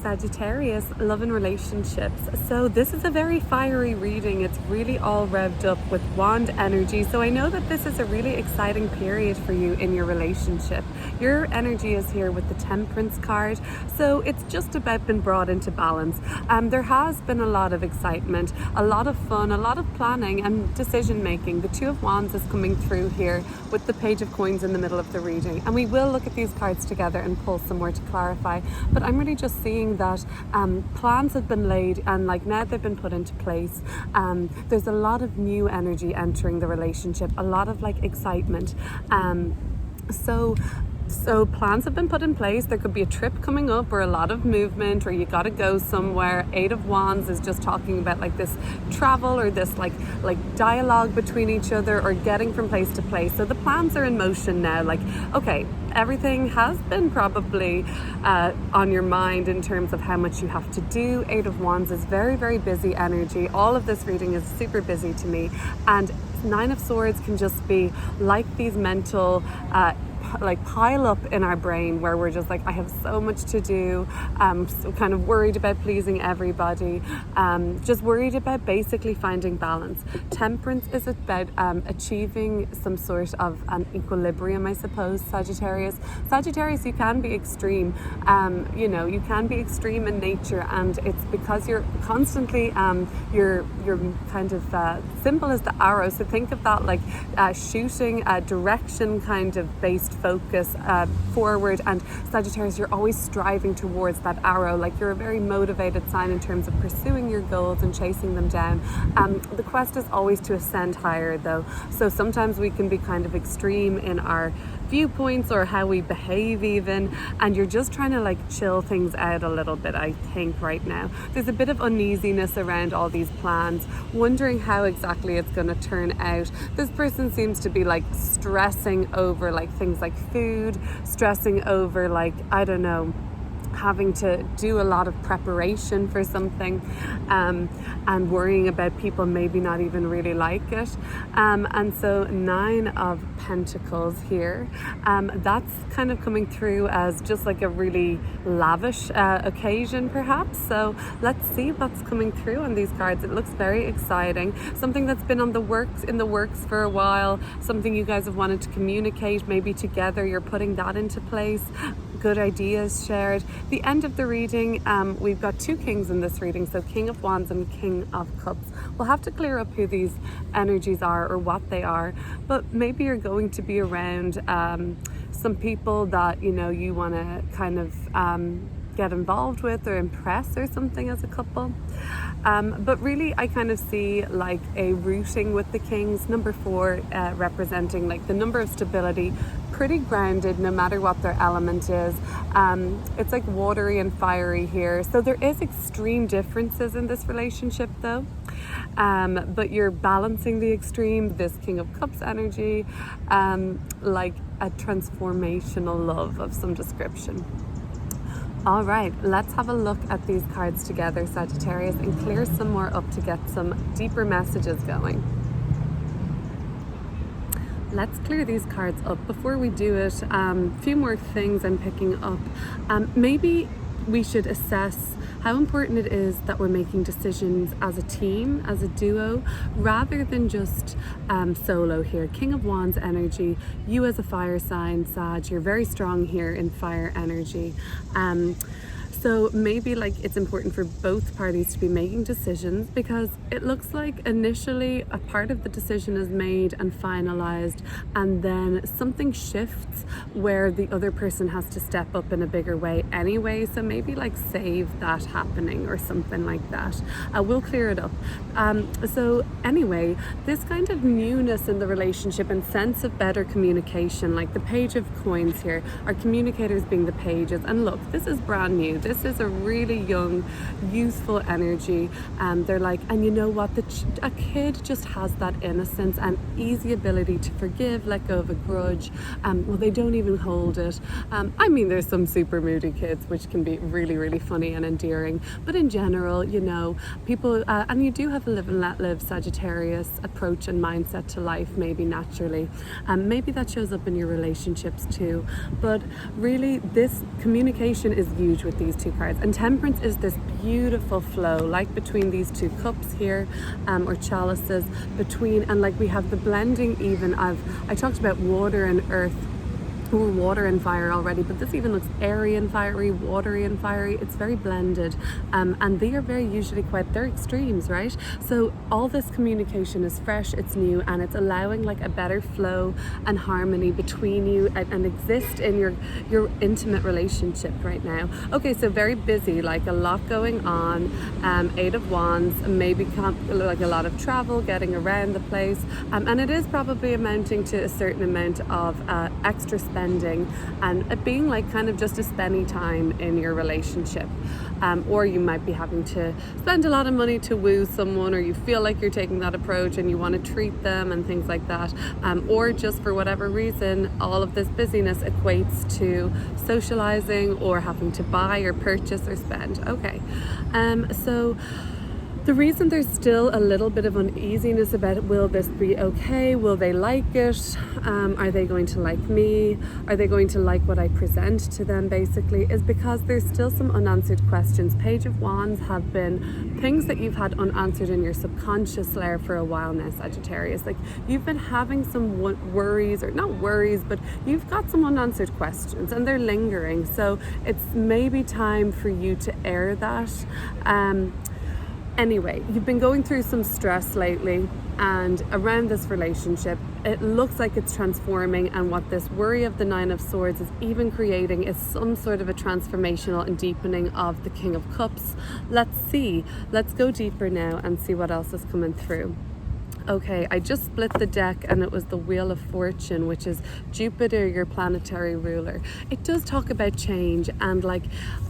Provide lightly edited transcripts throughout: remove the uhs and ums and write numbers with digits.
Sagittarius, love and relationships. So this is a very fiery reading. It's really all revved up with wand energy. So I know that this is a really exciting period for you in your relationship. Your energy is here with the Temperance card. So it's just about been brought into balance. There has been a lot of excitement, a lot of fun, a lot of planning and decision making. The Two of Wands is coming through here with the Page of Coins in the middle of the reading. And we will look at these cards together and pull some more to clarify. But I'm really just seeing that plans have been laid and now they've been put into place. There's a lot of new energy entering the relationship, a lot of excitement. So plans have been put in place. There could be a trip coming up or a lot of movement, or you got to go somewhere. Eight of Wands is just talking about this travel or this like dialogue between each other or getting from place to place. So the plans are in motion now. Okay, everything has been probably on your mind in terms of how much you have to do. Eight of Wands is very, very busy energy. All of this reading is super busy to me. And Nine of Swords can just be like these mental pile up in our brain where we're just I have so much to do, so kind of worried about pleasing everybody, just worried about basically finding balance. Temperance is about achieving some sort of an equilibrium, I suppose. Sagittarius, you can be extreme. You can be extreme in nature, and it's because you're constantly you're kind of symbol is the arrow. So think of that shooting a direction kind of based focus forward, and Sagittarius, you're always striving towards that arrow. You're a very motivated sign in terms of pursuing your goals and chasing them down. The quest is always to ascend higher though, so sometimes we can be kind of extreme in our viewpoints or how we behave even, and you're just trying to chill things out a little bit. I think right now there's a bit of uneasiness around all these plans, wondering how exactly it's going to turn out. This person seems to be stressing over things like food, stressing over I don't know, having to do a lot of preparation for something, and worrying about people maybe not even really like it. And so Nine of Pentacles here, that's kind of coming through as just a really lavish occasion perhaps. So let's see what's coming through on these cards. It looks very exciting, something that's been in the works for a while, something you guys have wanted to communicate, maybe together you're putting that into place. Good ideas shared. The end of the reading, we've got two kings in this reading, so King of Wands and King of Cups. We'll have to clear up who these energies are or what they are, but maybe you're going to be around some people that you want to kind of get involved with or impress or something as a couple. But really I kind of see a rooting with the kings. Number 4 representing the number of stability, pretty grounded no matter what their element is. It's watery and fiery here, so there is extreme differences in this relationship though, but you're balancing the extreme. This King of Cups energy, a transformational love of some description. All right, let's have a look at these cards together, Sagittarius, and clear some more up to get some deeper messages going. Let's clear these cards up. Before we do it, a few more things I'm picking up. Maybe we should assess how important it is that we're making decisions as a team, as a duo, rather than just solo here. King of Wands energy, you as a fire sign, Sag, you're very strong here in fire energy. So maybe it's important for both parties to be making decisions, because it looks like initially a part of the decision is made and finalized, and then something shifts where the other person has to step up in a bigger way anyway. So maybe save that happening or something like that. We'll clear it up. So anyway, this kind of newness in the relationship and sense of better communication, the Page of Coins here, our communicators being the pages. And look, this is brand new. This is a really young, youthful energy. They're and you know what? A kid just has that innocence and easy ability to forgive, let go of a grudge. Well, they don't even hold it. I mean, there's some super moody kids, which can be really, really funny and endearing. But in general, people, and you do have a live and let live Sagittarius approach and mindset to life, maybe naturally. Maybe that shows up in your relationships too. But really, this communication is huge with these these two cards. And Temperance is this beautiful flow, like between these two cups here, or chalices between, and like we have the blending even of, I talked about water and earth, or water and fire already, but this even looks airy and fiery, watery and fiery. It's very blended, and they are very usually quite, they're extremes, right? So all this communication is fresh, it's new, and it's allowing like a better flow and harmony between you and exist in your intimate relationship right now. Okay, so very busy, like a lot going on. Eight of Wands, maybe like a lot of travel, getting around the place, and it is probably amounting to a certain amount of extra spending, and it being like kind of just a spendy time in your relationship, or you might be having to spend a lot of money to woo someone, or you feel like you're taking that approach and you want to treat them and things like that, or just for whatever reason all of this busyness equates to socializing or having to buy or purchase or spend. Okay, so the reason there's still a little bit of uneasiness about it, will this be okay? Will they like it? Are they going to like me? Are they going to like what I present to them, basically, is because there's still some unanswered questions. Page of Wands have been things that you've had unanswered in your subconscious layer for a while now, Sagittarius. Like you've been having some worries, or not worries, but you've got some unanswered questions and they're lingering. So it's maybe time for you to air that. Anyway, you've been going through some stress lately, and around this relationship, it looks like it's transforming, and what this worry of the Nine of Swords is even creating is some sort of a transformational and deepening of the King of Cups. Let's see. Let's go deeper now and see what else is coming through. Okay, I just split the deck and it was the Wheel of Fortune, which is Jupiter, your planetary ruler. It does talk about change, and like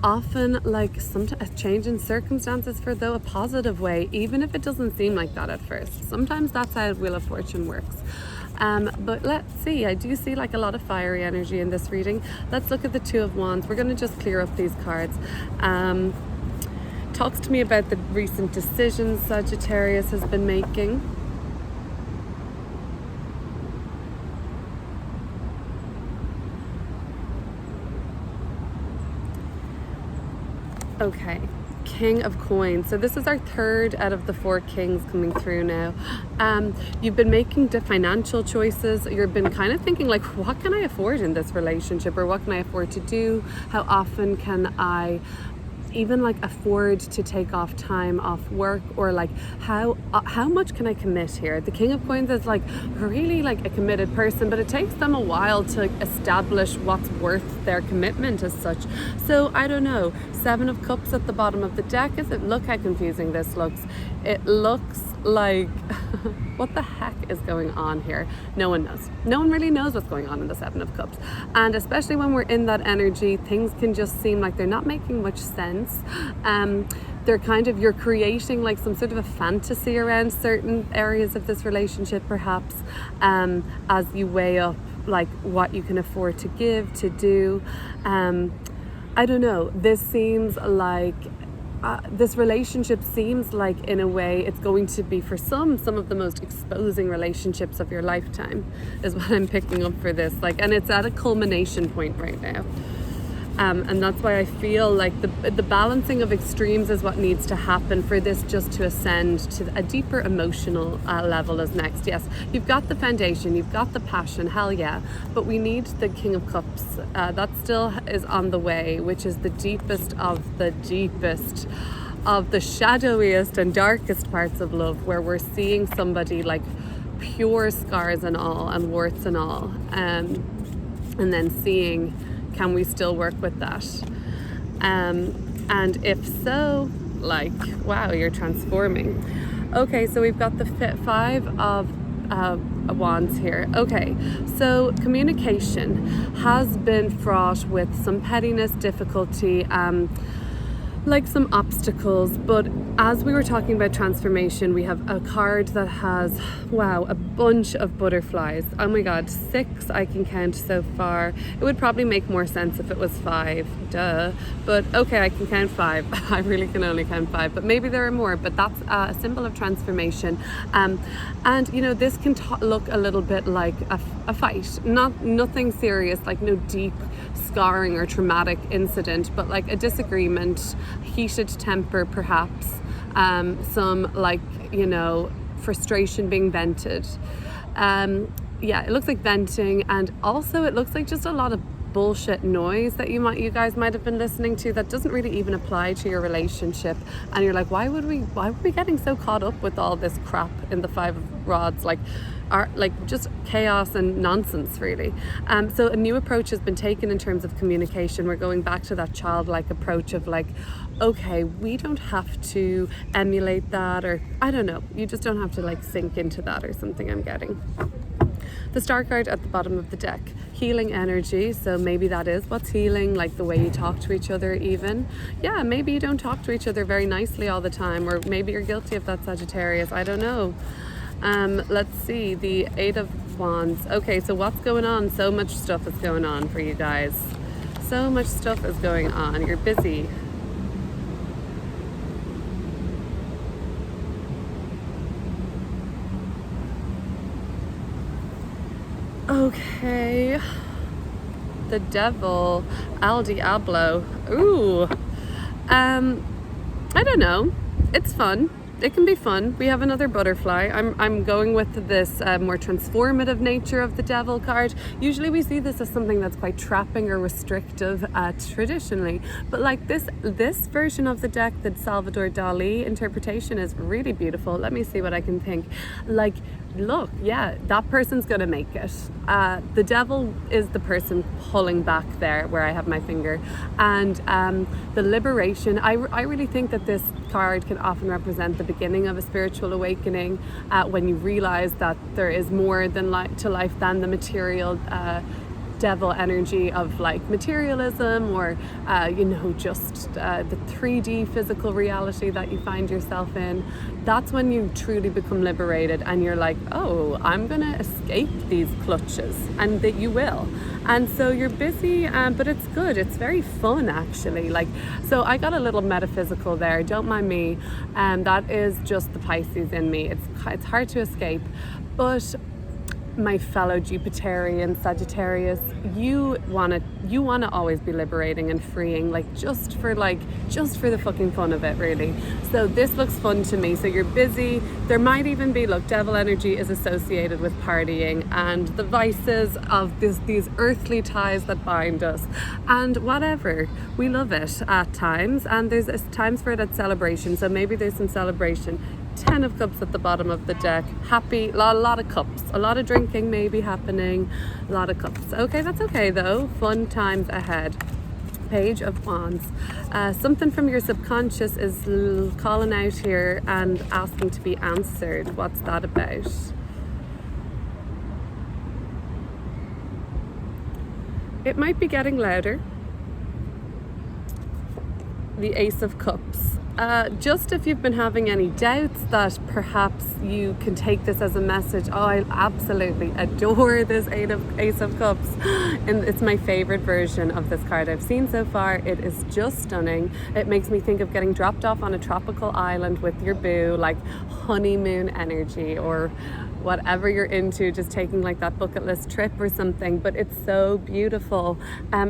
often like sometimes change in circumstances for though a positive way, even if it doesn't seem like that at first. Sometimes that's how Wheel of Fortune works. But let's see, I do see like a lot of fiery energy in this reading. Let's look at the Two of Wands. We're going to just clear up these cards. Talks to me about the recent decisions Sagittarius has been making. Okay, King of Coins. So this is our third out of the four kings coming through now. You've been making financial choices. You've been kind of thinking like, what can I afford in this relationship, or what can I afford to do? How often can I even like afford to take off time off work, or like how much can I commit here? The King of Coins is like really like a committed person, but it takes them a while to establish what's worth their commitment as such. So I don't know. Seven of Cups at the bottom of the deck. Look how confusing this looks. It looks like what the heck is going on here? No one knows. No one really knows what's going on in the Seven of Cups. And especially when we're in that energy, things can just seem like they're not making much sense. They're kind of, you're creating like some sort of a fantasy around certain areas of this relationship, perhaps, as you weigh up like what you can afford to give, to do. I don't know. This seems like this relationship seems like, in a way, it's going to be for some of the most exposing relationships of your lifetime, is what I'm picking up for this. Like, and it's at a culmination point right now. And that's why I feel like the balancing of extremes is what needs to happen for this just to ascend to a deeper emotional level as next. Yes, you've got the foundation, you've got the passion, hell yeah, but we need the King of Cups. That still is on the way, which is the deepest of the deepest of the shadowiest and darkest parts of love, where we're seeing somebody like pure scars and all, and warts and all, and then seeing, can we still work with that? And if so, like, wow, you're transforming. Okay, so we've got the Five of Wands here. Okay, so communication has been fraught with some pettiness, difficulty. like some obstacles. But as we were talking about transformation, we have a card that has, wow, a bunch of butterflies. Oh my god, 6 I can count so far. It would probably make more sense if it was 5, duh, but okay, I can count 5. I really can only count 5, but maybe there are more. But that's a symbol of transformation, and you know, this can look a little bit like a fight, nothing serious, like no deep scarring or traumatic incident, but like a disagreement, heated temper perhaps, some, like, you know, frustration being vented. Yeah, it looks like venting, and also it looks like just a lot of bullshit noise that you guys might have been listening to that doesn't really even apply to your relationship, and you're like, why were we getting so caught up with all this crap in the 5 of Rods, like just chaos and nonsense, really. So a new approach has been taken in terms of communication. We're going back to that childlike approach of like, okay, we don't have to emulate that, or I don't know, you just don't have to like sink into that or something, I'm getting. The star card at the bottom of the deck, healing energy. So maybe that is what's healing, like the way you talk to each other even. Yeah, maybe you don't talk to each other very nicely all the time, or maybe you're guilty of that, Sagittarius, I don't know. Let's see, the 8 of Wands. Okay, so what's going on? So much stuff is going on for you guys. So much stuff is going on. You're busy. Okay. The Devil, El Diablo. Ooh. I don't know. It's fun. It can be fun. We have another butterfly. I'm going with this more transformative nature of the Devil card. Usually we see this as something that's quite trapping or restrictive traditionally, but like this version of the deck, the Salvador Dali interpretation, is really beautiful. Let me see what I can think. Like, look, yeah, that person's gonna make it. The Devil is the person pulling back there where I have my finger, and the liberation. I really think that this card can often represent the beginning of a spiritual awakening, when you realize that there is more than to life than the material devil energy of like materialism, or you know, just the 3D physical reality that you find yourself in. That's when you truly become liberated, and you're like, oh, I'm gonna escape these clutches, and that you will. And so you're busy, but it's good. It's very fun, actually. Like, so I got a little metaphysical there, don't mind me. That is just the Pisces in me. It's hard to escape, but my fellow Jupiterian Sagittarius, you wanna always be liberating and freeing, like just for the fucking fun of it, really. So this looks fun to me. So you're busy. There might even be, look, devil energy is associated with partying and the vices of these earthly ties that bind us, and whatever, we love it at times, and there's times for it at celebration. So maybe there's some celebration. 10 of Cups at the bottom of the deck. Happy, a lot of cups, a lot of drinking maybe happening, a lot of cups. Okay, that's okay though. Fun times ahead. Page of Wands. Something from your subconscious is calling out here and asking to be answered. What's that about? It might be getting louder. The Ace of Cups. Just if you've been having any doubts that perhaps you can take this as a message. Oh, I absolutely adore this Ace of Cups, and it's my favorite version of this card I've seen so far. It is just stunning. It makes me think of getting dropped off on a tropical island with your boo, like honeymoon energy, or whatever you're into, just taking like that bucket list trip or something. But it's so beautiful.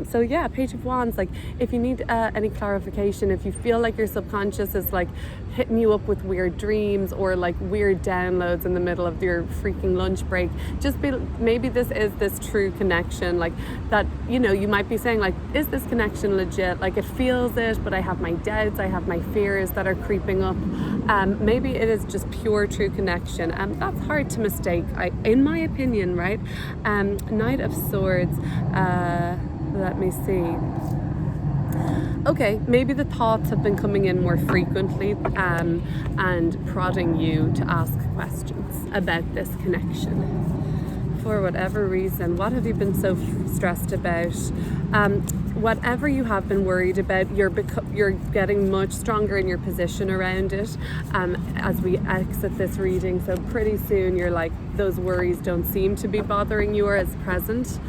So yeah, Page of Wands. Like, if you need any clarification, if you feel like your subconscious is like hitting you up with weird dreams or like weird downloads in the middle of your freaking lunch break, just maybe this is this true connection, like that, you know, you might be saying like, is this connection legit? Like, it feels it, but I have my doubts, I have my fears that are creeping up. Maybe it is just pure true connection, and that's hard to mistake, in my opinion, right? Knight of Swords. Let me see. Okay, maybe the thoughts have been coming in more frequently, and prodding you to ask questions about this connection. For whatever reason, what have you been so stressed about? whatever you have been worried about, you're getting much stronger in your position around it as we exit this reading. So pretty soon you're like, those worries don't seem to be bothering you or as present,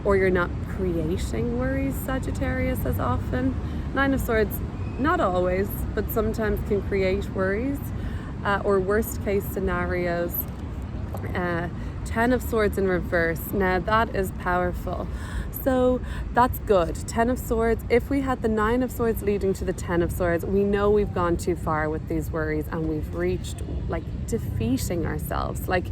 or you're not creating worries, Sagittarius, as often. Nine of Swords, not always, but sometimes can create worries or worst case scenarios. 10 of Swords in reverse. Now that is powerful. So that's good. 10 of Swords. If we had the 9 of Swords leading to the 10 of Swords, we know we've gone too far with these worries and we've reached like defeating ourselves, like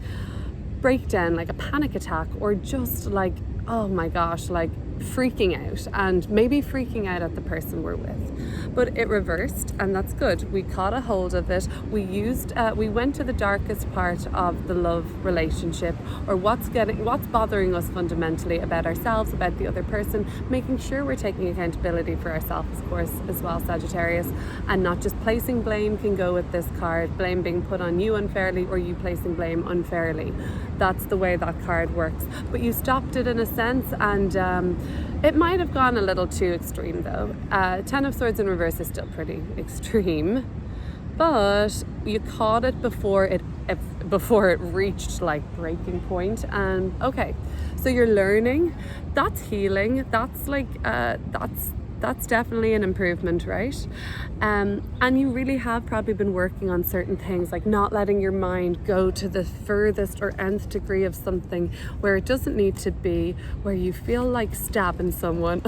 breakdown, like a panic attack, or just like, oh my gosh, like freaking out, and maybe freaking out at the person we're with. But it reversed, and that's good. We caught a hold of it. We went to the darkest part of the love relationship, or what's bothering us fundamentally about ourselves, about the other person, making sure we're taking accountability for ourselves, of course, as well, Sagittarius, and not just placing blame. Can go with this card, blame being put on you unfairly, or you placing blame unfairly. That's the way that card works. But you stopped it in a sense, and it might have gone a little too extreme though. 10 of Swords in reverse is still pretty extreme, but you caught it before it reached like breaking point. And okay, so you're learning. That's healing. That's like that's definitely an improvement, right? And you really have probably been working on certain things, like not letting your mind go to the furthest or nth degree of something where it doesn't need to be, where you feel like stabbing someone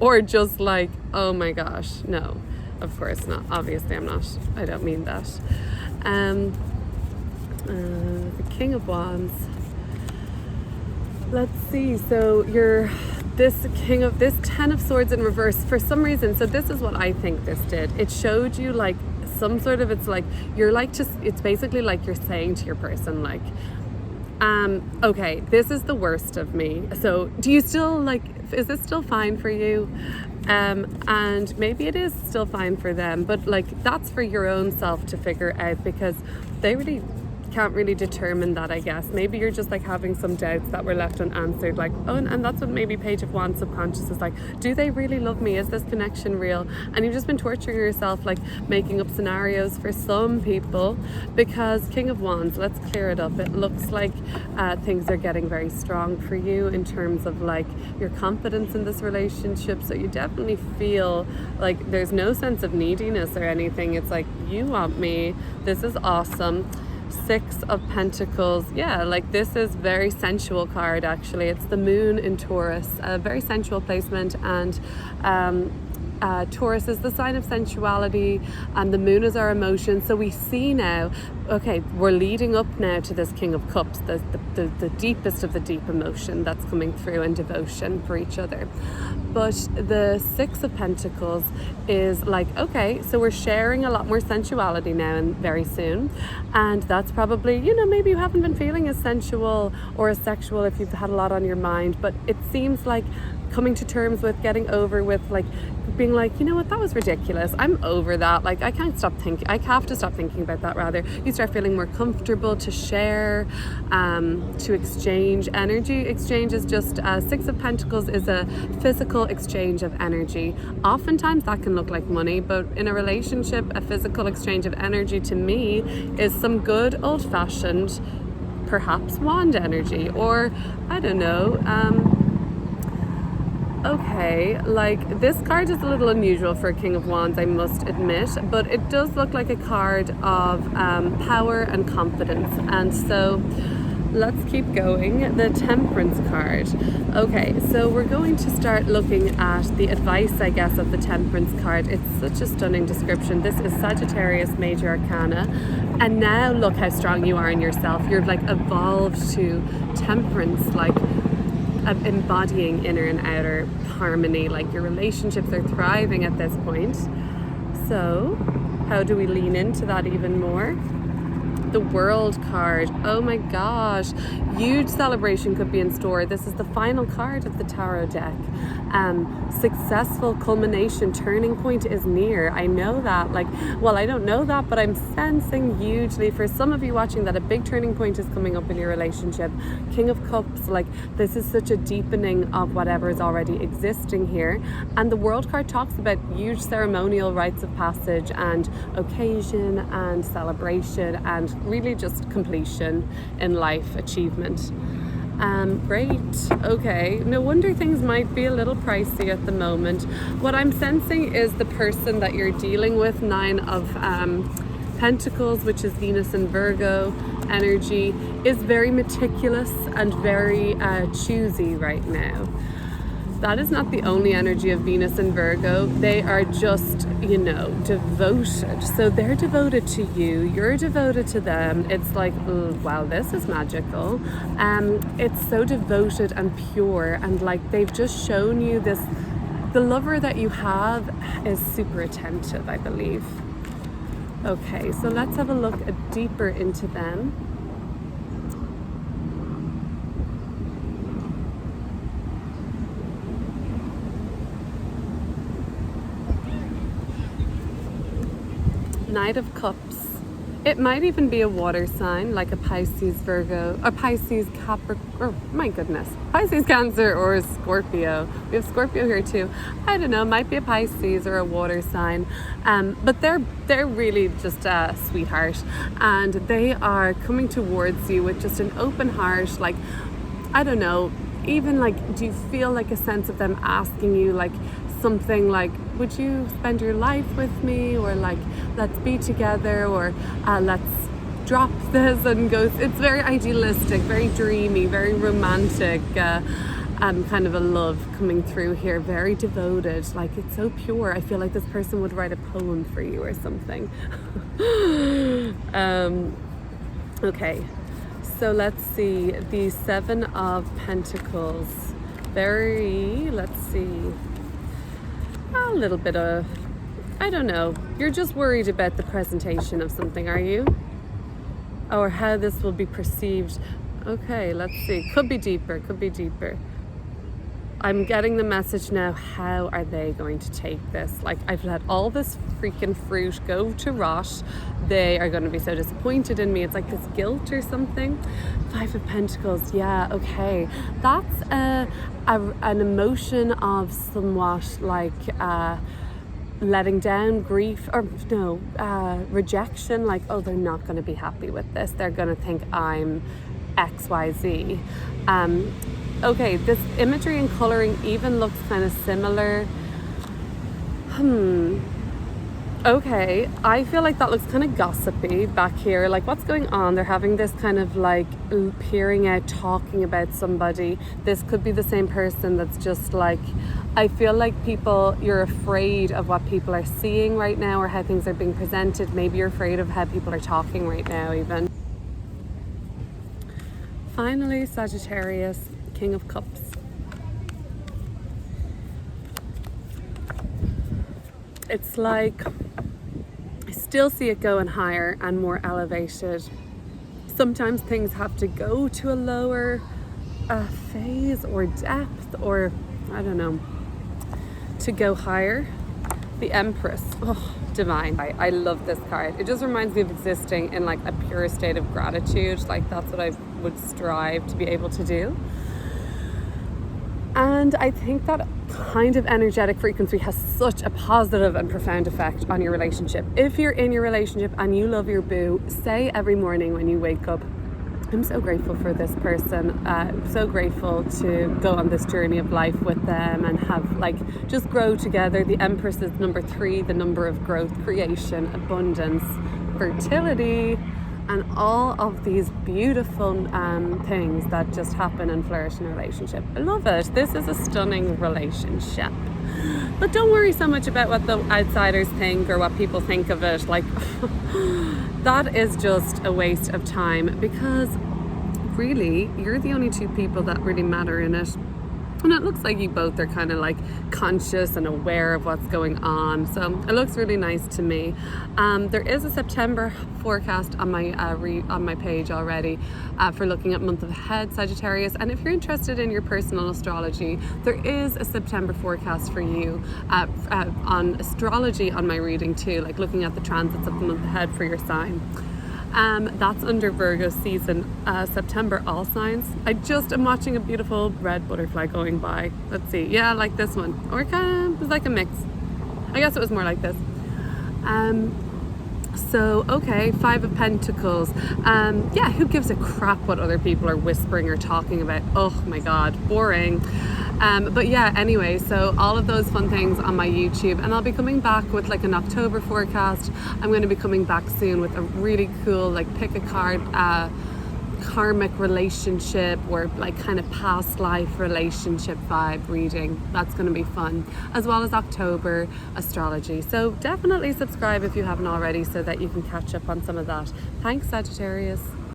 or just like, oh my gosh, no, of course not. Obviously I don't mean that. The King of Wands. Let's see, so this 10 of Swords in reverse, for some reason, so this is what I think this did. It showed you like some sort of, it's like, you're like, just, it's basically like you're saying to your person, like, okay, this is the worst of me. So do you still like, is this still fine for you? And maybe it is still fine for them, but like, that's for your own self to figure out, because they really can't really determine that, I guess. Maybe you're just like having some doubts that were left unanswered, like, oh, and that's what maybe Page of Wands subconscious is like, do they really love me? Is this connection real? And you've just been torturing yourself, like making up scenarios for some people, because King of Wands, let's clear it up. It looks like things are getting very strong for you in terms of like your confidence in this relationship. So you definitely feel like there's no sense of neediness or anything. It's like, you want me, this is awesome. 6 of Pentacles. Yeah, like this is very sensual card, actually. It's the moon in Taurus, a very sensual placement, and Taurus is the sign of sensuality, and the moon is our emotion. So we see now, okay, we're leading up now to this King of Cups, the deepest of the deep emotion that's coming through, and devotion for each other. But the 6 of Pentacles is like, okay, so we're sharing a lot more sensuality now and very soon. And that's probably, you know, maybe you haven't been feeling as sensual or as sexual if you've had a lot on your mind, but it seems like coming to terms with, getting over with, like being like, you know what, that was ridiculous. I'm over that. Like I have to stop thinking about that, rather. You start feeling more comfortable to share, to exchange. Energy exchange is just, 6 of Pentacles is a physical exchange of energy. Oftentimes that can look like money, but in a relationship, a physical exchange of energy to me is some good old-fashioned, perhaps wand energy, or I don't know, okay, like this card is a little unusual for a King of Wands, I must admit, but it does look like a card of power and confidence. And so let's keep going. The Temperance card. Okay, so we're going to start looking at the advice, I guess, of the Temperance card. It's such a stunning description. This is Sagittarius Major Arcana. And now look how strong you are in yourself. You're like evolved to Temperance, like embodying inner and outer harmony. Like your relationships are thriving at this point. So how do we lean into that even more? The World card. Oh my gosh. Huge celebration could be in store. This is the final card of the tarot deck. Successful culmination, turning point is near. I know that. Well, I don't know that, but I'm sensing hugely for some of you watching that a big turning point is coming up in your relationship. King of Cups, this is such a deepening of whatever is already existing here. And the World card talks about huge ceremonial rites of passage and occasion and celebration and really just completion in life, achievement. Great. Okay. No wonder things might be a little pricey at the moment. What I'm sensing is the person that you're dealing with, 9 of Pentacles, which is Venus and Virgo energy, is very meticulous and very choosy right now. That is not the only energy of Venus and Virgo. They are just, devoted. So they're devoted to you. You're devoted to them. It's like, wow, this is magical. It's so devoted and pure. And they've just shown you this. The lover that you have is super attentive, I believe. Okay, so let's have a look deeper into them. Knight of Cups. It might even be a water sign, like a Pisces, Virgo, or Pisces, Capricorn, my goodness, Pisces, Cancer, or a Scorpio. We have Scorpio here too. I don't know, might be a Pisces or a water sign. But they're really just a sweetheart, and they are coming towards you with just an open heart. I don't know, even do you feel a sense of them asking you something would you spend your life with me, or let's be together, or let's drop this and go. It's very idealistic, very dreamy, very romantic, kind of a love coming through here, very devoted. It's so pure. I feel like this person would write a poem for you or something. Okay, so let's see, the 7 of Pentacles. Let's see, a little bit of, I don't know, you're just worried about the presentation of something, are you? Or how this will be perceived. Okay, let's see, could be deeper. I'm getting the message now, how are they going to take this? I've let all this freaking fruit go to rot. They are going to be so disappointed in me. It's like this guilt or something. 5 of Pentacles, yeah, okay. That's an emotion of somewhat letting down, grief, or no, rejection. Oh, they're not going to be happy with this. They're going to think I'm XYZ. Okay, this imagery and coloring even looks kind of similar. Okay, I feel like that looks kind of gossipy back here. What's going on? They're having this kind of peering out, talking about somebody. This could be the same person that's just I feel like you're afraid of what people are seeing right now, or how things are being presented. Maybe you're afraid of how people are talking right now even. Finally, Sagittarius, King of Cups. It's I still see it going higher and more elevated. Sometimes things have to go to a lower phase or depth, or I don't know, to go higher. The Empress, oh, divine. I love this card. It just reminds me of existing in a pure state of gratitude. That's what I would strive to be able to do. And I think that kind of energetic frequency has such a positive and profound effect on your relationship. If you're in your relationship and you love your boo, say every morning when you wake up, I'm so grateful for this person. I'm so grateful to go on this journey of life with them and have just grow together. The Empress is number 3, the number of growth, creation, abundance, fertility, and all of these beautiful things that just happen and flourish in a relationship. I love it. This is a stunning relationship. But don't worry so much about what the outsiders think or what people think of it. That is just a waste of time, because really you're the only 2 people that really matter in it. And it looks like you both are kind of like conscious and aware of what's going on. So it looks really nice to me. There is a September forecast on my page already for looking at month ahead Sagittarius. And if you're interested in your personal astrology, there is a September forecast for you on astrology on my reading too, like looking at the transits of the month ahead for your sign. That's under Virgo season, September, all signs. I just am watching a beautiful red butterfly going by. Let's see. Yeah, like this one. Or kind of, it was like a mix. I guess it was more like this. So, okay, Five of Pentacles. Yeah, who gives a crap what other people are whispering or talking about? Oh my God, boring. But yeah, anyway, so all of those fun things on my YouTube, and I'll be coming back with like an October forecast. I'm going to be coming back soon with a really cool, like pick a card, karmic relationship or like kind of past life relationship vibe reading. That's going to be fun, as well as October astrology. So definitely subscribe if you haven't already so that you can catch up on some of that. Thanks, Sagittarius.